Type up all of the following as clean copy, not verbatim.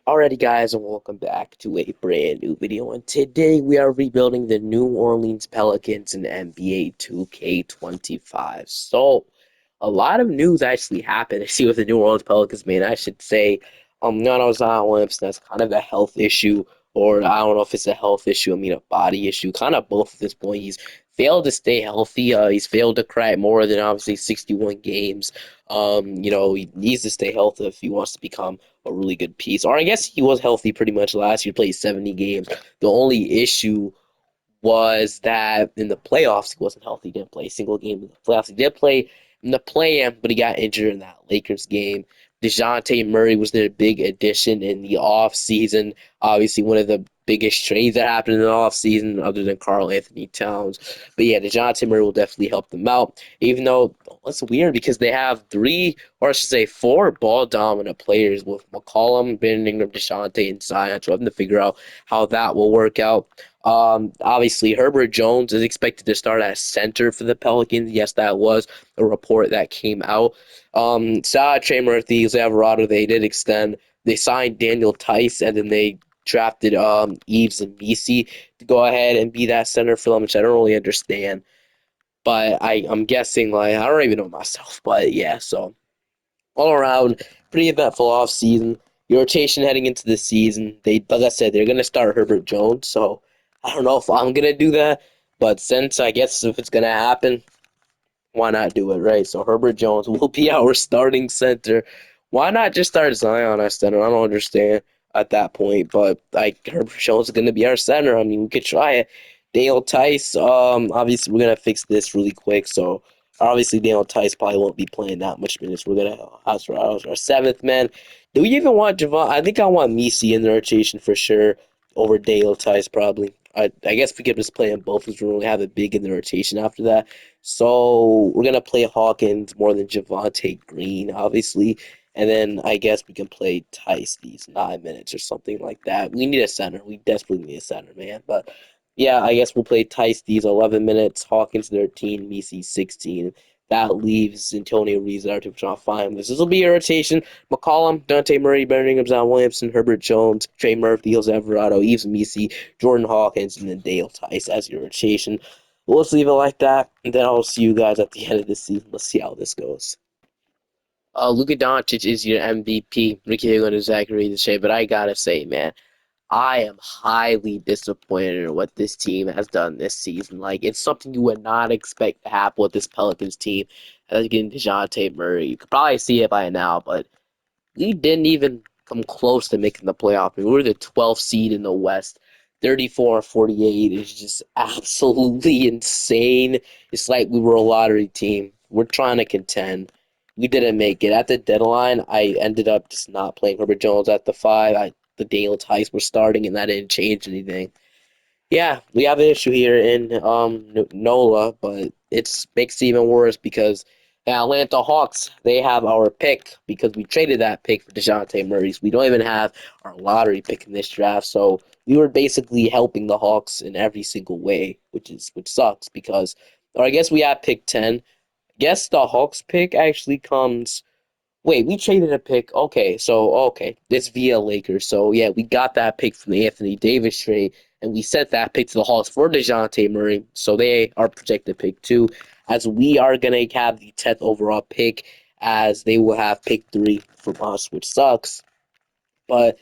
Alrighty, guys, and welcome back to a brand new video. And today we are rebuilding the New Orleans Pelicans in NBA 2K25. So, a lot of news actually happened. I see with the New Orleans Pelicans, man. I should say, no, Zion Williamson, that's kind of a health issue, or I don't know if it's a health issue. I mean, a body issue, kind of both at this point. He's failed to stay healthy. He's failed to crack more than obviously 61 games. He needs to stay healthy if he wants to become a really good piece. Or I guess he was healthy pretty much last year, played 70 games. The only issue was that in the playoffs, he wasn't healthy. He didn't play a single game in the playoffs. He did play in the play-in, but he got injured in that Lakers game. DeJounte Murray was their big addition in the offseason. Obviously, one of the biggest trades that happened in the offseason, other than Karl Anthony Towns. But yeah, DeJounte Murray will definitely help them out. Even though it's weird because they have three, or I should say four ball dominant players with McCollum, Ben Ingram, DeJounte, and Zion. So having to figure out how that will work out. Obviously, Herbert Jones is expected to start at center for the Pelicans. Yes, that was a report that came out. Trey Murphy, Alvarado, they did extend. They signed Daniel Tice, and then they drafted Eves and Misi to go ahead and be that center for them, which I don't really understand. But I'm guessing, like, I don't even know myself. But yeah, so all around, pretty eventful off season. Your rotation heading into the season, like I said, they're gonna start Herbert Jones. So I don't know if I'm gonna do that, but since I guess if it's gonna happen, why not do it, right? So Herbert Jones will be our starting center. Why not just start Zion at center? I don't understand at that point, but like Herbert Jones is gonna be our center. I mean, we could try it. Dale Tice, obviously we're gonna fix this really quick. So obviously Dale Tice probably won't be playing that much minutes. We're gonna house our seventh man. Do we even want Javon? I think I want Misi in the rotation for sure over Dale Tice probably. I guess we could just play them both because we really have a big in the rotation after that. So we're gonna play Hawkins more than Javante Green, obviously, and then I guess we can play Tice these 9 minutes or something like that. We need a center. We desperately need a center, man. But yeah, I guess we'll play Tice these 11 minutes, Hawkins 13, Misi 16. That leaves Antonio Reeves there to try to find this. This will be a rotation. McCollum, Dante Murray, Brandon Ingram, Zion Williamson, Herbert Jones, Trey Murphy, Jose Alvarado, Eves Misi, Jordan Hawkins, and then Dale Tice as your rotation. Well, let's leave it like that, and then I'll see you guys at the end of the season. Let's see how this goes. Luka Doncic is your MVP. Ricky Higgins and Zachary Shea, but I gotta say, man, I am highly disappointed in what this team has done this season. Like, it's something you would not expect to happen with this Pelicans team. As getting DeJounte Murray, you could probably see it by now, but we didn't even come close to making the playoff. We were the 12th seed in the West. 34-48 is just absolutely insane. It's like we were a lottery team. We're trying to contend. We didn't make it. At the deadline, I ended up just not playing Herbert Jones at the five. The Daniel Tice were starting, and that didn't change anything. Yeah, we have an issue here in NOLA, but it makes it even worse because the Atlanta Hawks, they have our pick because we traded that pick for DeJounte Murray. So we don't even have our lottery pick in this draft. So we were basically helping the Hawks in every single way, which sucks because, or I guess we have pick 10. I guess the Hawks pick actually comes. Wait, we traded a pick. Okay, it's via Lakers. So yeah, we got that pick from the Anthony Davis trade, and we sent that pick to the Hawks for DeJounte Murray. So they are projected pick two, as we are gonna have the 10th overall pick, as they will have pick three from us, which sucks. But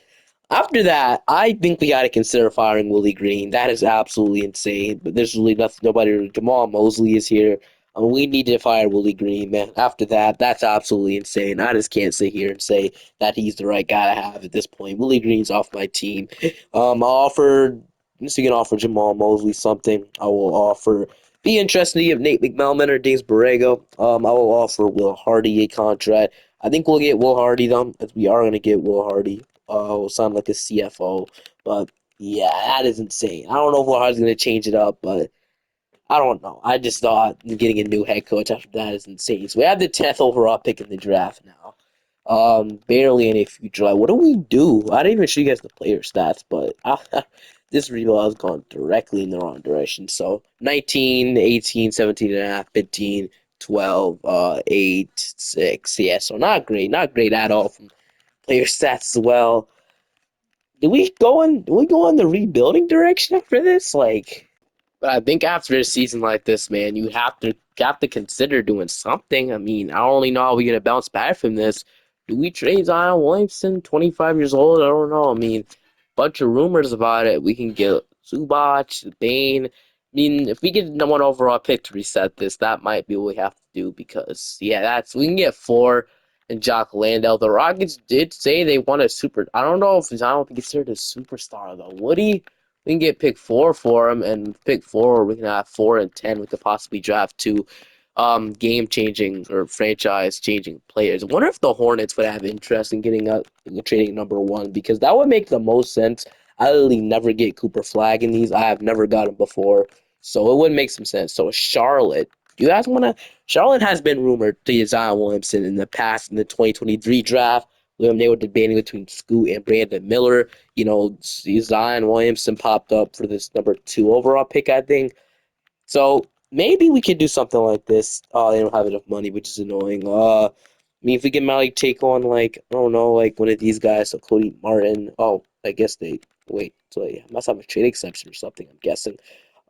after that, I think we got to consider firing Willie Green. That is absolutely insane. But there's really nothing. Nobody. Jamal Mosley is here. We need to fire Willie Green, man. After that, that's absolutely insane. I just can't sit here and say that he's the right guy to have at this point. Willie Green's off my team. I offered. So you can offer Jamal Mosley something. I will offer. Be interested if Nate McMillan or James Borrego. I will offer Will Hardy a contract. I think we'll get Will Hardy though, as we are going to get Will Hardy. Will sound like a CFO, but yeah, that is insane. I don't know if Will Hardy's going to change it up, but I don't know. I just thought getting a new head coach after that is insane. So we have the 10th overall pick in the draft now. Barely any future. Like, what do we do? I didn't even show you guys the player stats, but this rebuild has gone directly in the wrong direction. So 19, 18, 17 and a half, 15, 12, 8, 6. Yeah, so not great. Not great at all from player stats as well. do we go in the rebuilding direction after this? Like, but I think after a season like this, man, you have to consider doing something. I mean, I don't really know how we're gonna bounce back from this. Do we trade Zion Williamson, 25 years old? I don't know. I mean, bunch of rumors about it. We can get Zubac, Bane. I mean, if we get the one overall pick to reset this, that might be what we have to do because yeah, that's we can get four and Jock Landale. The Rockets did say they want a super. I don't know if Zion would be considered a superstar though. Would he? We can get pick four for him, and pick four, we can have 4 and 10. We could possibly draft two game changing or franchise changing players. I wonder if the Hornets would have interest in getting up trading number one because that would make the most sense. I literally never get Cooper Flag in these. I have never got him before. So it would make some sense. So Charlotte. Do you guys wanna Charlotte has been rumored to get Zion Williamson in the past in the 2023 draft. They were debating between Scoot and Brandon Miller. Zion Williamson popped up for this number two overall pick, I think. So maybe we could do something like this. Oh, they don't have enough money, which is annoying. I mean, if we can like take on like I don't know, like one of these guys, so Cody Martin. Oh, I guess they wait. So yeah, must have a trade exception or something. I'm guessing.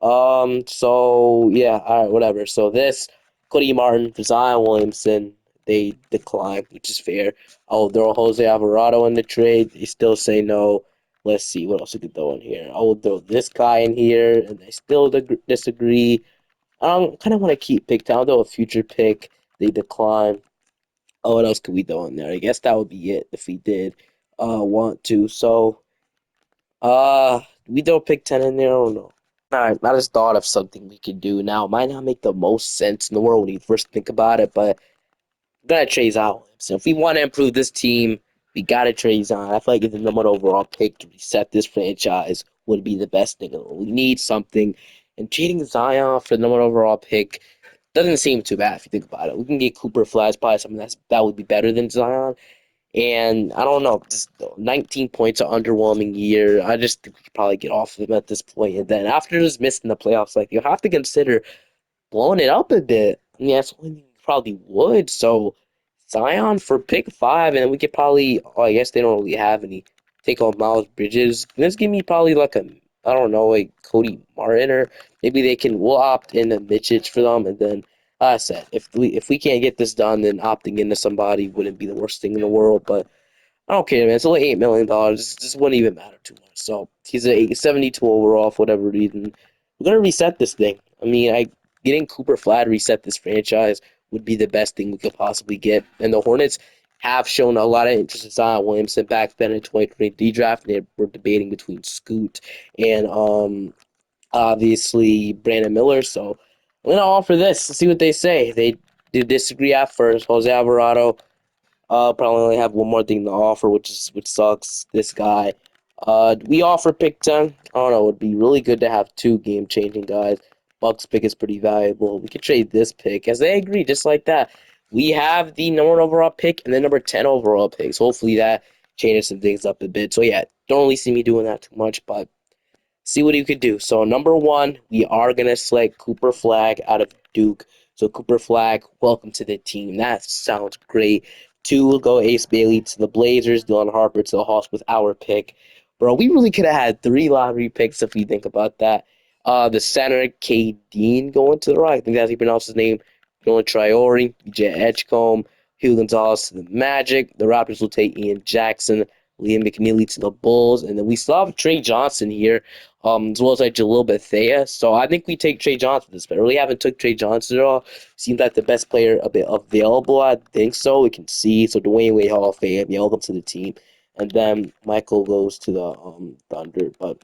So yeah, all right, whatever. So this Cody Martin, Zion Williamson, they decline, which is fair. Oh, throw Jose Alvarado in the trade. They still say no. Let's see what else we could throw in here. I will throw this guy in here, and they still disagree. I kind of want to keep pick down though a future pick. They decline. Oh, what else could we throw in there? I guess that would be it if we did want to. So we throw pick 10 in there or no? Alright, I just thought of something we could do now. It might not make the most sense in the world when you first think about it, but we gotta trade Zion. So if we want to improve this team, we gotta trade Zion. I feel like if the number one overall pick to reset this franchise would be the best thing. We need something, and trading Zion for the number one overall pick doesn't seem too bad if you think about it. We can get Cooper Flash, probably something that would be better than Zion. And I don't know, just 19 points, an underwhelming year. I just think we could probably get off of him at this point. And then after just missing the playoffs, like you have to consider blowing it up a bit. I mean, that's one thing you probably would. So Zion for pick five, and then we could probably. Oh, I guess they don't really have any. Take on Miles Bridges. Let's give me probably like a. I don't know, like Cody Martin, or maybe they can. We'll opt in a Mitchich for them, and then like I said, if we can't get this done, then opting into somebody wouldn't be the worst thing in the world. But I don't care, man. It's only $8 million. This wouldn't even matter too much. So he's a 72 overall for whatever reason. We're gonna reset this thing. I mean, getting Cooper Flag to reset this franchise would be the best thing we could possibly get. And the Hornets have shown a lot of interest in Zion Williamson back then in 2023 draft. They were debating between Scoot and obviously Brandon Miller. So I'm gonna offer this. Let's see what they say. They did disagree at first. Jose Alvarado probably only have one more thing to offer, which sucks. This guy. We offer pick 10. I don't know. It would be really good to have two game changing guys. Bucks pick is pretty valuable. We could trade this pick as they agree, just like that. We have the number one overall pick and the number 10 overall picks. Hopefully that changes some things up a bit. So yeah, don't really see me doing that too much, but see what you could do. So number one, we are gonna select Cooper Flag out of Duke. So Cooper Flag, welcome to the team. That sounds great. Two will go Ace Bailey to the Blazers, Dylan Harper to the Hawks with our pick. Bro, we really could have had three lottery picks if you think about that. The center, K. Dean, going to the right. I think that's how you pronounce his name. Nolan Triori, Jet Edgecombe, Hugh Gonzalez to the Magic. The Raptors will take Ian Jackson, Liam McNeely to the Bulls, and then we still have Trey Johnson here, as well as like Jalil Bethea. So I think we take Trey Johnson this, but I really haven't took Trey Johnson at all. Seems like the best player a bit available. I think so. We can see. So Dwayne Wade Hall of Fame, yeah, welcome to the team. And then Michael goes to the Thunder, but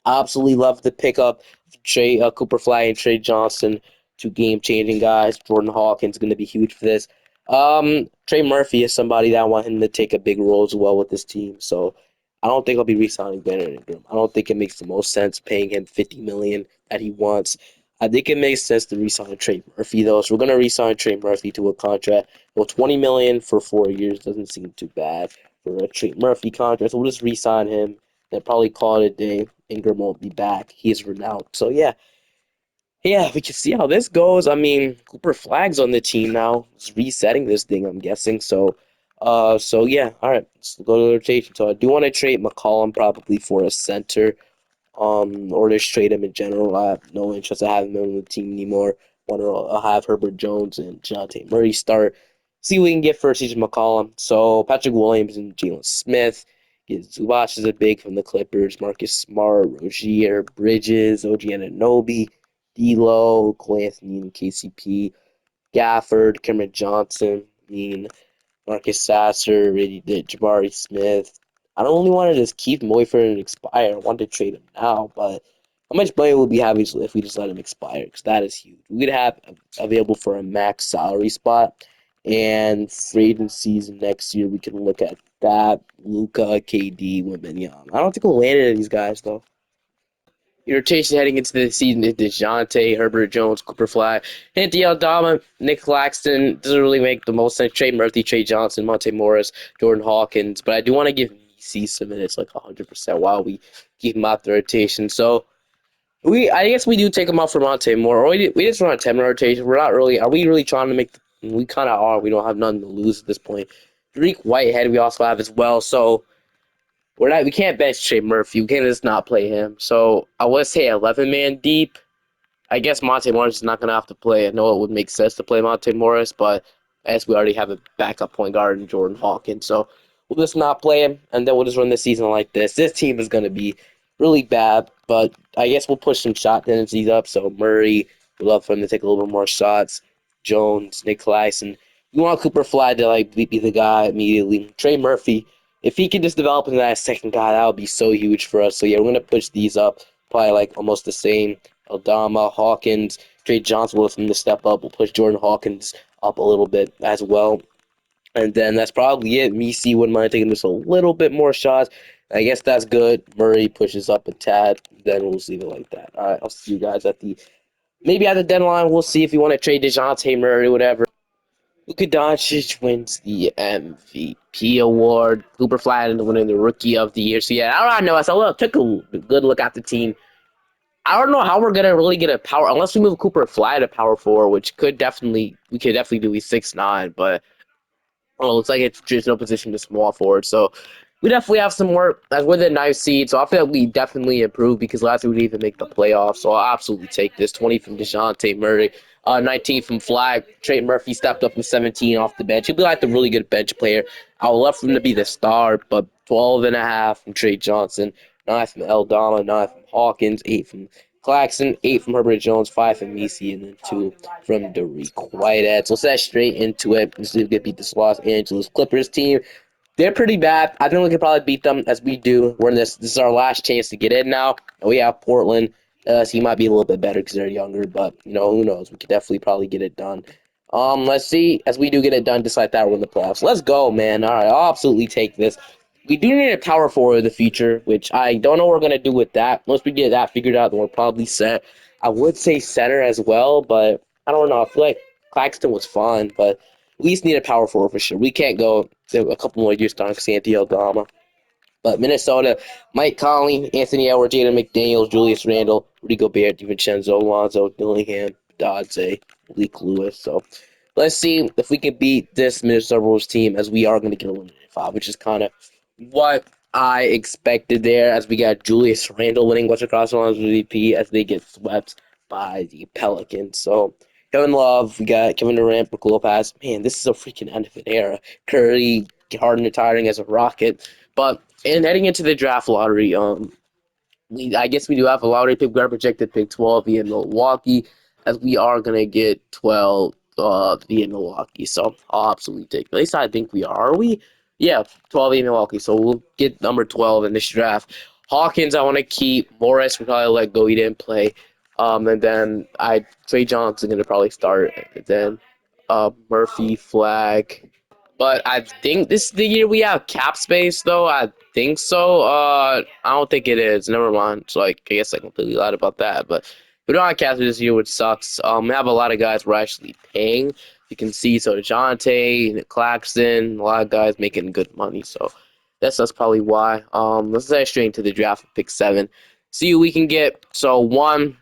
absolutely love the pickup. Trey Cooper Flag and Trey Johnson, two game changing guys. Jordan Hawkins going to be huge for this. Trey Murphy is somebody that I want him to take a big role as well with this team. So I don't think I'll be re-signing Brandon Ingram. I don't think it makes the most sense paying him $50 million that he wants. I think it makes sense to re-sign Trey Murphy though. So we're gonna re-sign Trey Murphy to a contract. Well, $20 million for 4 years doesn't seem too bad for a Trey Murphy contract. So we'll just re-sign him. They'll probably call it a day. Ingram won't be back. He is renowned. So yeah, we can see how this goes. I mean, Cooper Flag's on the team now. He's resetting this thing, I'm guessing. So So yeah, all right, let's go to the rotation. So I do want to trade McCollum probably for a center. Or just trade him in general. I have no interest in having him on the team anymore. Want to have Herbert Jones and Jonte Murray start. See what we can get for CJ McCollum. So Patrick Williams and Jalen Smith. Get Zubac is a big from the Clippers. Marcus Smart, Rozier, Bridges, OG Anunoby, D'Lo, Cole Anthony, and KCP. Gafford, Cameron Johnson. I mean, Marcus Sasser, already did Jabari Smith. I don't really want to just keep him away for him to expire. I want to trade him now, but how much money would we have if we just let him expire? Because that is huge. We could have available for a max salary spot, and free agencies next year we can look at that. Luca, KD, Wembanyama. I don't think we'll land any of these guys though. Your rotation heading into the season is DeJounte, Herbert Jones, Cooper Flag, Anthony Aldama, Nick Claxton. Doesn't really make the most sense. Trey Murphy, Trey Johnson, Monte Morris, Jordan Hawkins. But I do want to give MEC some minutes, like 100%, while we keep him out the rotation. So I guess we do take him out for Monte Moore. Or we just run a 10 rotation. We're not really. Are we really trying to make? We kind of are. We don't have nothing to lose at this point. Drake Whitehead, we also have as well. So we can't bench Trey Murphy. We can't just not play him. So I would say 11-man deep. I guess Monte Morris is not going to have to play. I know it would make sense to play Monte Morris, but as we already have a backup point guard in Jordan Hawkins, so we'll just not play him, and then we'll just run the season like this. This team is going to be really bad, but I guess we'll push some shot tendencies up. So Murray, we'd love for him to take a little bit more shots. Jones, Nick Claxton. We want Cooper Fly to be the guy immediately. Trey Murphy, if he can just develop into that second guy, that would be so huge for us. So yeah, we're gonna push these up, probably like almost the same. Aldama, Hawkins, Trey Johnson will him to step up. We'll push Jordan Hawkins up a little bit as well. And then that's probably it. Messi wouldn't mind taking just a little bit more shots. I guess that's good. Murray pushes up a tad. Then we'll leave it like that. All right, I'll see you guys maybe at the deadline. We'll see if you want to trade DeJounte Murray, whatever. Luka Doncic wins the MVP award. Cooper Flag ended up winning the Rookie of the Year. So yeah, I don't know. I took a good look at the team. I don't know how we're gonna really get a power unless we move Cooper Fly to power four, which we could definitely do. He's 6'9", but well, it looks like it's just no position to small forward. So we definitely have some work. As we're the ninth seed, so I feel like we definitely improved because last year we didn't even make the playoffs. So I'll absolutely take this. 20 from DeJounte Murray, 19 from Flag. Trey Murphy stepped up from 17 off the bench. He'll be like the really good bench player. I would love for him to be the star, but 12.5 from Trey Johnson, 9 from Eldama, 9 from Hawkins, 8 from Claxton, 8 from Herbert Jones, 5 from Messi, and then 2 from Derek Whitehead. So let's head straight into it. Let's see if we can beat this Los Angeles Clippers team. They're pretty bad. I think we could probably beat them as we do. We're in this. This is our last chance to get in now. We have Portland. So he might be a little bit better because they're younger, but who knows? We could definitely probably get it done. Let's see as we do get it done, just like that, we're in the playoffs. Let's go, man. All right, I'll absolutely take this. We do need a power forward in the future, which I don't know what we're gonna do with that. Once we get that figured out, then we're probably set. I would say center as well, but I don't know. I feel like Claxton was fun, but at least need a power forward for sure. We can't go a couple more years down Santi Aldama. But Minnesota, Mike Conley, Anthony Edwards, Jaden McDaniels, Julius Randle, Rudy Gobert, DiVincenzo, Alonzo, Dillingham, Dodze, Leak Lewis. So let's see if we can beat this Minnesota Wolves team as we are going to get eliminated in 5, which is kind of what I expected there as we got Julius Randle winning Western Conference MVP as they get swept by the Pelicans. So Kevin Love, we got Kevin Durant, Brook Lopez. Man, this is a freaking end of an era. Curry, Harden retiring as a Rocket. But and heading into the draft lottery, I guess we do have a lottery pick. We are projected pick 12 via Milwaukee, as we are gonna get 12 via Milwaukee. So I'll absolutely take. At least I think we are. Are we? Yeah, 12 via Milwaukee. So we'll get number 12 in this draft. Hawkins, I want to keep. Morris, we probably let go. He didn't play. And then Trey Johnson gonna probably start. And then Murphy, Flag. But I think this is the year we have cap space, though. I think so. I don't think it is. Never mind. So, I guess I completely lied about that. But we don't have cap space this year, which sucks. We have a lot of guys we're actually paying. You can see, so DeJounte, Claxton, a lot of guys making good money. So that's probably why. Let's head straight into the draft with pick 7. See who we can get. So 1,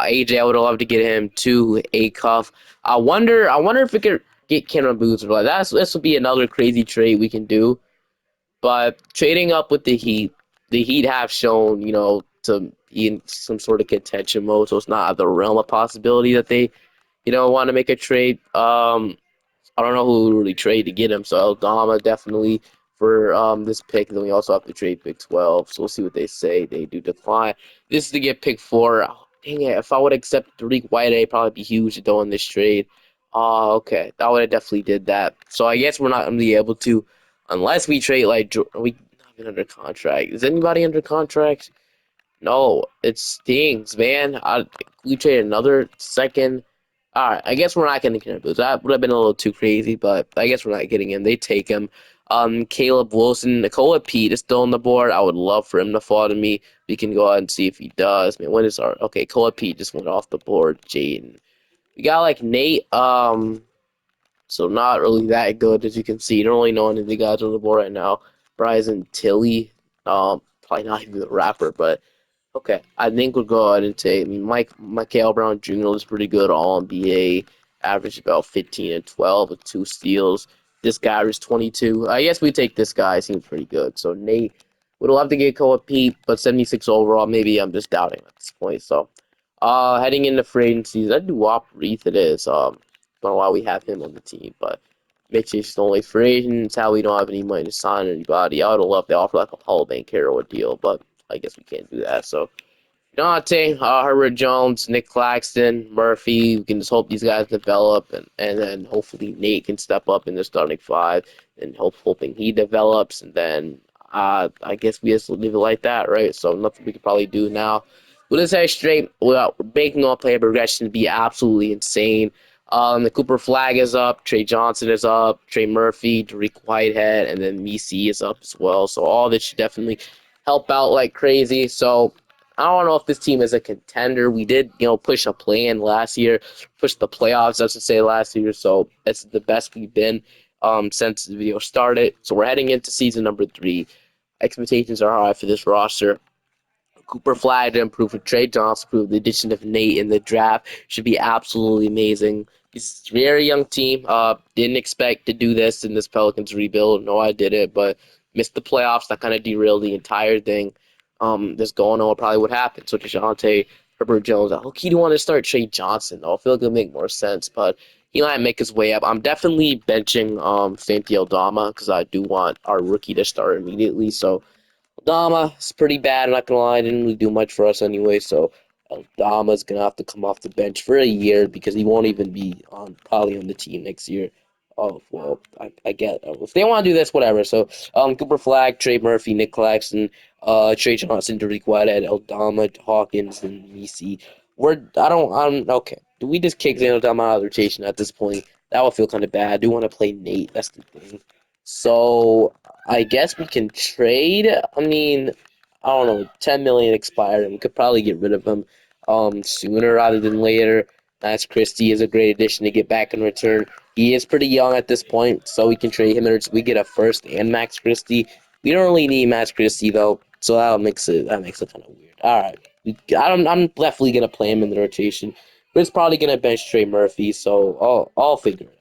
AJ, I would love to get him. 2, A Cuff. I wonder if we could. get Cameron Boozer. Like this would be another crazy trade we can do. But trading up with the Heat have shown, to be in some sort of contention mode, so it's not out of the realm of possibility that they, want to make a trade. I don't know who would really trade to get him. So Aldama definitely for this pick. Then we also have to trade pick 12. So we'll see what they say. They do decline. This is to get pick 4. Oh, dang it! If I would accept Tariq White, it'd probably be huge to throw in this trade. Oh, okay. That would have definitely did that. So I guess we're not gonna be able to, unless we trade like we not been under contract. Is anybody under contract? No, it stings, man. We trade another second. All right, I guess we're not getting him. That would have been a little too crazy, but I guess we're not getting him. They take him. Caleb Wilson, Nicola Pete is still on the board. I would love for him to fall to me. We can go ahead and see if he does. Man, when is our okay? Nicola Pete just went off the board. Jaden. We got like Nate. So not really that good as you can see. Don't really know any of the guys on the board right now. Bryson Tilly. Probably not even the rapper, but okay, I think we'll go ahead and take. I mean, Michael Brown Jr. is pretty good, all NBA, averaged about 15 and 12 with 2 steals. This guy was 22. I guess we take this guy. Seems pretty good. So Nate would love to get Koa Pete, but 76 overall. Maybe I'm just doubting at this point. So, heading into free agency, that Duop Reith it is. Don't know why we have him on the team, but Mitch is the only free agent. It's how we don't have any money to sign anybody. I would love to offer like a Paul Banchero deal, but I guess we can't do that. So Dante, Herbert Jones, Nick Claxton, Murphy. We can just hope these guys develop, and then hopefully Nate can step up in the starting 5, and hoping he develops, and then I guess we just leave it like that, right? So nothing we could probably do now. We'll just head straight without banking on player progression to be absolutely insane. The Cooper Flag is up, Trey Johnson is up, Trey Murphy, Tariq Whitehead, and then Misi is up as well. So all this should definitely help out like crazy. So I don't know if this team is a contender. We did, push a play-in last year, push the playoffs, I should say, last year. So that's the best we've been since the video started. So we're heading into season number 3. Expectations are high for this roster. Cooper Flag to improve with Trey Johnson, improve the addition of Nate in the draft should be absolutely amazing. He's a very young team. Didn't expect to do this in this Pelicans rebuild. No, I didn't, but missed the playoffs. That kind of derailed the entire thing. This going on probably would happen. So DeJounte, Herbert Jones. I hope he want to start Trey Johnson though. I feel like it'll make more sense, but he might make his way up. I'm definitely benching Santi Aldama because I do want our rookie to start immediately. So Aldama is pretty bad, I'm not gonna lie. Didn't really do much for us anyway, so Aldama's gonna have to come off the bench for a year because he won't even be on probably on the team next year. Oh well, I get if they want to do this, whatever. So Cooper Flag, Trey Murphy, Nick Claxton, Trey Johnson, Derek Whitehead, Aldama, Hawkins, and VC. I'm okay. Do we just kick Aldama out of the rotation at this point? That would feel kind of bad. I do want to play Nate. That's the thing. So I guess we can trade. I mean, I don't know, 10 million expired, and we could probably get rid of him sooner rather than later. Max Christie is a great addition to get back in return. He is pretty young at this point, so we can trade him. We get a first and Max Christie. We don't really need Max Christie though, so that makes it kind of weird. All right, I'm definitely gonna play him in the rotation. But it's probably gonna bench Trey Murphy, so I'll figure it out.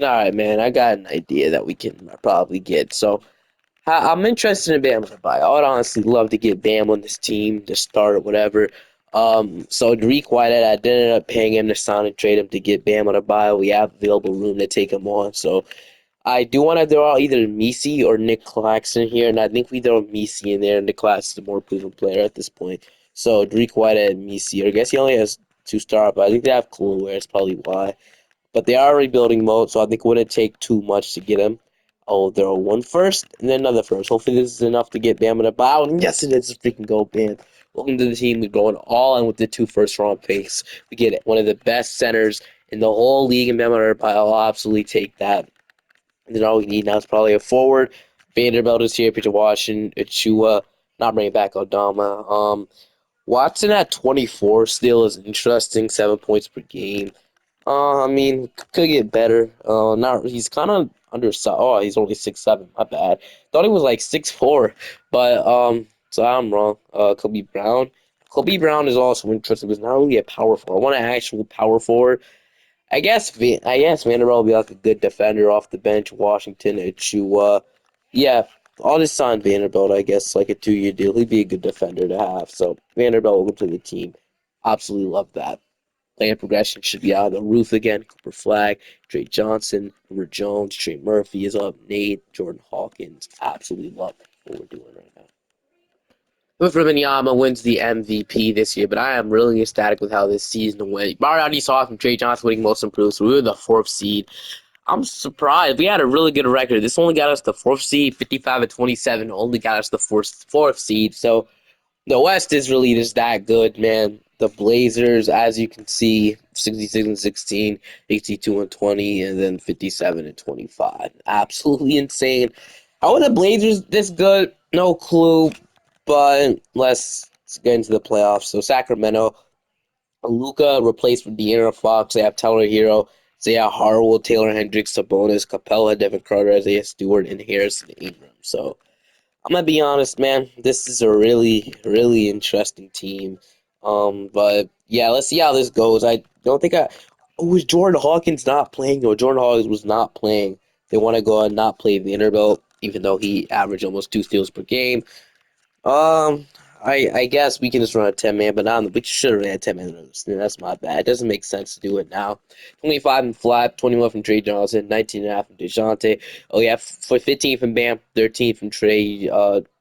All right, man. I got an idea that we can probably get. So I'm interested in Bam to buy. I would honestly love to get Bam on this team to start or whatever. So to requite it, I did end up paying him to sign and trade him to get Bam on a buy. We have available room to take him on. So I do want to throw out either Misi or Nick Claxton here, and I think we throw Misi in there. Nick Claxton's a more proven player at this point. So Derek White and Misi. I guess he only has two star, but I think they have Cool, where it's probably why. But they are rebuilding mode, so I think it wouldn't take too much to get him. Oh, throw one first and then another first. Hopefully, this is enough to get Bam in a bow. And yes, it is. Let's freaking go, Bam. Welcome to the team. We're going all in with the two first round picks. We get one of the best centers in the whole league, and Bam in a pile. I'll absolutely take that. And then all we need now is probably a forward. Vanderbilt is here. Peter Washington, Achua, not bringing back Odama. Watson at 24 still is interesting. 7 points per game. I mean, could get better. Not he's kind of undersized. Oh, he's only 6'7". My bad. Thought he was like 6'4", but so I'm wrong. Kobe Brown. Kobe Brown is also interesting because not really a power forward. I want an actual power forward. I guess Vanderbilt will be like a good defender off the bench. Washington, Achua. Yeah, I'll just sign Vanderbilt. I guess like a 2-year deal. He'd be a good defender to have. So Vanderbilt will to the team. Absolutely love that. Player progression should be out of the roof again. Cooper Flag, Trey Johnson, Robert Jones, Trey Murphy is up. Nate, Jordan Hawkins. Absolutely love what we're doing right now. Wembanyama wins the MVP this year, but I am really ecstatic with how this season went. Already saw from Trey Johnson winning Most Improved, so we were the fourth seed. I'm surprised. We had a really good record. This only got us the fourth seed, 55-27. Only got us the fourth seed. So the West is really just that good, man. The Blazers, as you can see, 66-16, 82-20, and then 57-25. Absolutely insane. How are the Blazers this good? No clue. But let's get into the playoffs. So Sacramento, Luka replaced with De'Aaron Fox. They have Tyler Hero, Isaiah Harwell, Taylor Hendricks, Sabonis, Capella, Devin Carter, Isaiah Stewart, and Harrison Ingram. So I'm gonna be honest, man. This is a really, really interesting team. But yeah, let's see how this goes. I don't think I. Oh, was Jordan Hawkins not playing? No, Jordan Hawkins was not playing. They want to go and not play Vanderbilt, even though he averaged almost 2 steals per game. Um, I guess we can just run a 10 man, but not, we should have ran a 10 man. That's my bad. It doesn't make sense to do it now. 25 from Flap, 21 from Trey Johnson, 19.5 from DeJounte. Oh yeah, for 15 from Bam, 13 from Trey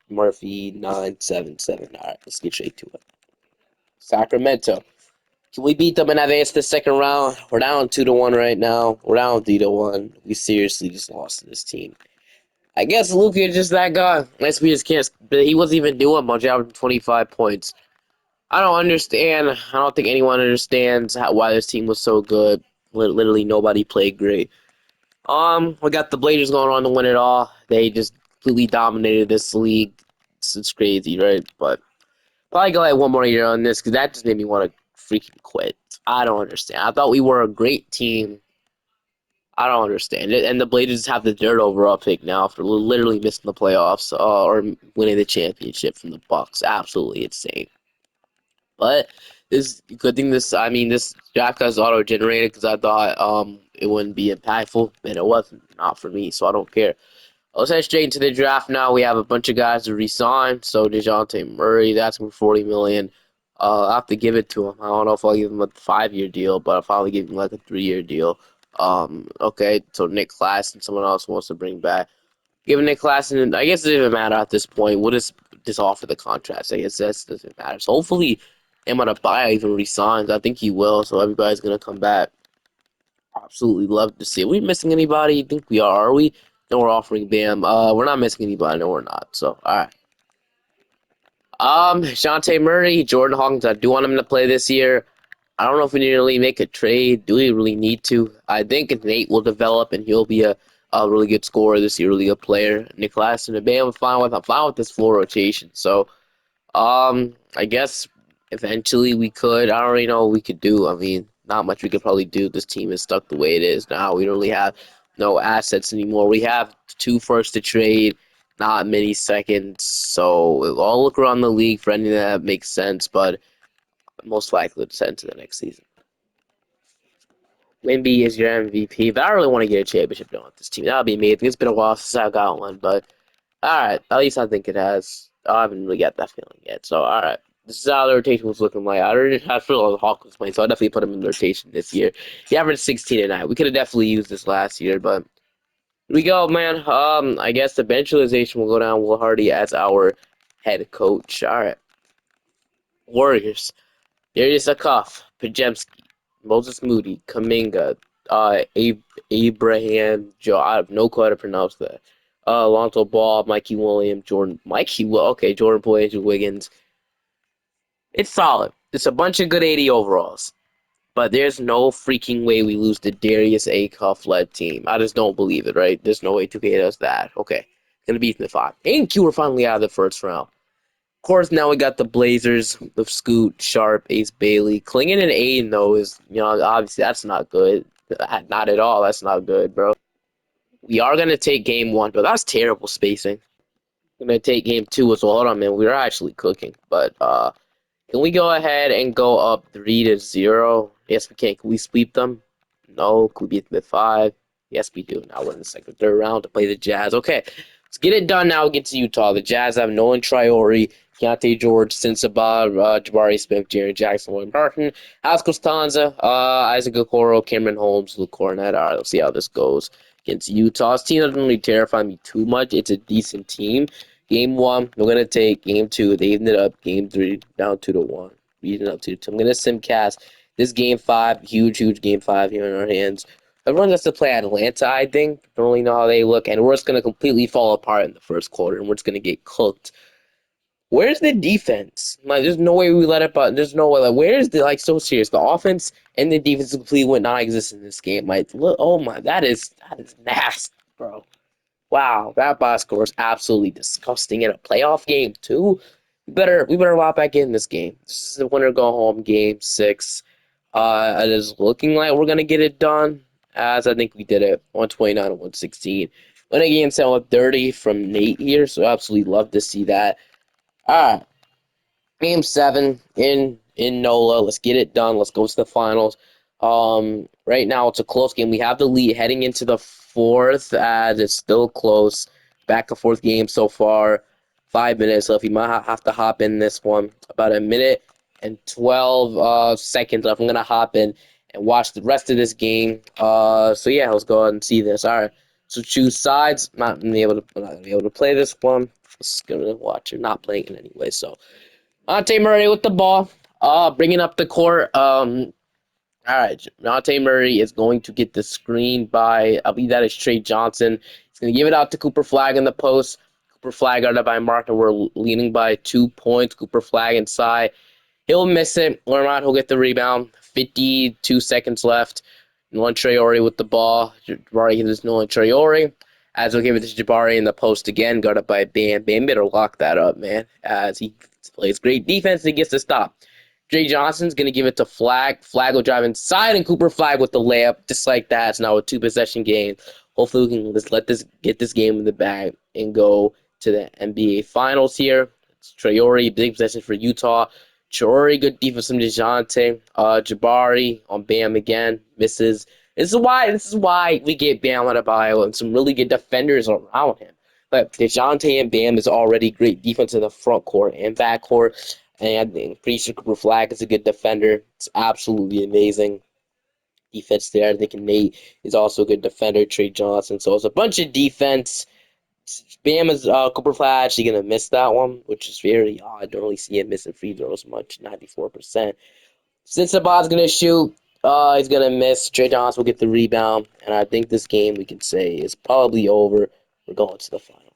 Murphy, 9-7-7. All right, let's get straight to it. Sacramento. Can we beat them and advance to the second round? We're down 2-1 right now. We're down 3-1. We seriously just lost to this team. I guess Luka is just that guy. Unless we just can't. But he wasn't even doing much, averaging 25 points. I don't understand. I don't think anyone understands why this team was so good. Literally nobody played great. We got the Blazers going on to win it all. They just completely dominated this league. It's crazy, right? But probably go like one more year on this because that just made me want to freaking quit. I don't understand. I thought we were a great team. I don't understand it. And the Blazers have the dirt overall pick now after literally missing the playoffs or winning the championship from the Bucks. Absolutely insane. But this good thing this draft is auto generated because I thought it wouldn't be impactful and it wasn't, not for me, so I don't care. Let's head straight into the draft now. We have a bunch of guys to resign. So DeJounte Murray, that's for 40 million. I have to give it to him. I don't know if I'll give him a 5-year deal, but I'll probably give him like a 3-year deal. Okay, so Nick Class and someone else wants to bring back. Giving Nick Claxton, I guess it doesn't matter at this point. What is this offer the contracts? I guess that doesn't matter. So hopefully, Adebayo even resigns. I think he will. So everybody's gonna come back. Absolutely love to see. Are we missing anybody? You think we are? Are we? No, we're offering Bam. We're not missing anybody. No, we're not. So all right. Shantae Murray, Jordan Hawkins. I do want him to play this year. I don't know if we need to really make a trade. Do we really need to? I think Nate will develop and he'll be a really good scorer this year, really good player. Nick Claxton and Bam, I'm fine with this floor rotation. So, I guess eventually we could. I don't really know what we could do. I mean, not much we could probably do. This team is stuck the way it is now. We don't really have no assets anymore. We have 2 firsts to trade, not many seconds. So I'll look around the league for anything that makes sense, but most likely to send to the next season. Wimby is your MVP, but I really want to get a championship done with this team. That would be amazing. It's been a while since I got one, but alright. At least I think it has. I haven't really got that feeling yet. So alright. This is how the rotation was looking like. I feel like Hawk was playing, so I definitely put him in the rotation this year. He averaged 16 tonight. We could have definitely used this last year, but here we go, man. I guess the bench utilization will go down Will Hardy as our head coach. Alright. Warriors. Darius Akaf, Pajemski, Moses Moody, Kaminga, Abraham Joe. I have no clue how to pronounce that. Lonzo Ball, Mikey Williams, Jordan Poole, Andrew Wiggins. It's solid. It's a bunch of good 80 overalls. But there's no freaking way we lose the Darius Acuff led team. I just don't believe it, right? There's no way 2K does that. Okay. Gonna beat the 5. And Q, we're finally out of the first round. Of course, now we got the Blazers with Scoot, Sharp, Ace Bailey. Klingon and Aiden, though, is, obviously that's not good. Not at all. That's not good, bro. We are going to take game 1, but that's terrible spacing. We're going to take game 2 as well. Hold on, man. We're actually cooking. But, can we go ahead and go up 3-0? Yes, we can. Can we sweep them? No. Can we beat them at 5? Yes, we do. Now we're in the second, third round to play the Jazz. Okay, let's get it done now against Utah. The Jazz have Nolan Triori, Keontae George, Sinsabah, Jabari Smith, Jaren Jackson, William Martin, Alex Costanza, Isaac Okoro, Cameron Holmes, Luke Cornett. All right, let's see how this goes against Utah. This team doesn't really terrify me too much. It's a decent team. Game 1, we're gonna take game 2. They ended up game 3 down 2-1. We ended up 2-2. I'm gonna simcast this game 5. Huge game 5 here in our hands. Everyone has to play Atlanta, I think. Don't really know how they look, and we're just gonna completely fall apart in the first quarter, and we're just gonna get cooked. Where's the defense? Like, there's no way we let it, but there's no way. Like, where is the, like, so serious? The offense and the defense completely went non-existent in this game. Like, look, oh my, that is nasty, bro. Wow, that box score is absolutely disgusting in a playoff game too. We better lock back in this game. This is a winner go home game 6. It is looking like we're gonna get it done, as I think we did it 129 and 116. Winning game 7 with 30 from Nate here, so absolutely love to see that. All right, Game 7 in NOLA. Let's get it done. Let's go to the finals. Right now it's a close game. We have the lead heading into the fourth, as it's still close. Back and forth game so far. 5 minutes left. You might have to hop in this one. About a minute and 12 seconds left. I'm gonna hop in and watch the rest of this game. So yeah, let's go ahead and see this. All right. So choose sides. Not gonna be able to play this one. Just gonna watch it. Not playing it anyway. So. Monte Murray with the ball, bringing up the court. All right, Monte Murray is going to get the screen by, I believe that is Trey Johnson. He's going to give it out to Cooper Flag in the post. Cooper Flag guarded by Martin. We're leading by 2 points. Cooper Flag inside. He'll miss it. Lermont will get the rebound. 52 seconds left. Nolan Traore with the ball. Jabari gives this Nolan Traore. As we'll give it to Jabari in the post again, guarded by Bam. Bam better lock that up, man. As he plays great defense, he gets the stop. Jay Johnson's going to give it to Flag. Flag will drive inside, and Cooper Flag with the layup, just like that. It's now a 2-possession game. Hopefully, we can just get this game in the bag and go to the NBA Finals here. It's Traore, big possession for Utah. Traore, good defense from DeJounte. Jabari on Bam again, misses. This is why we get Bam out of Iowa and some really good defenders around him. But DeJounte and Bam is already great defense in the front court and back court. And I'm pretty sure Cooper Flag is a good defender. It's absolutely amazing defense there. I think Nate is also a good defender. Trey Johnson. So it's a bunch of defense. Bam is Cooper Flag actually gonna miss that one, which is very odd. I don't really see him missing free throws much. 94%. Since Sabah's gonna shoot, he's gonna miss. Trey Johnson will get the rebound, and I think this game we can say is probably over. We're going to the final.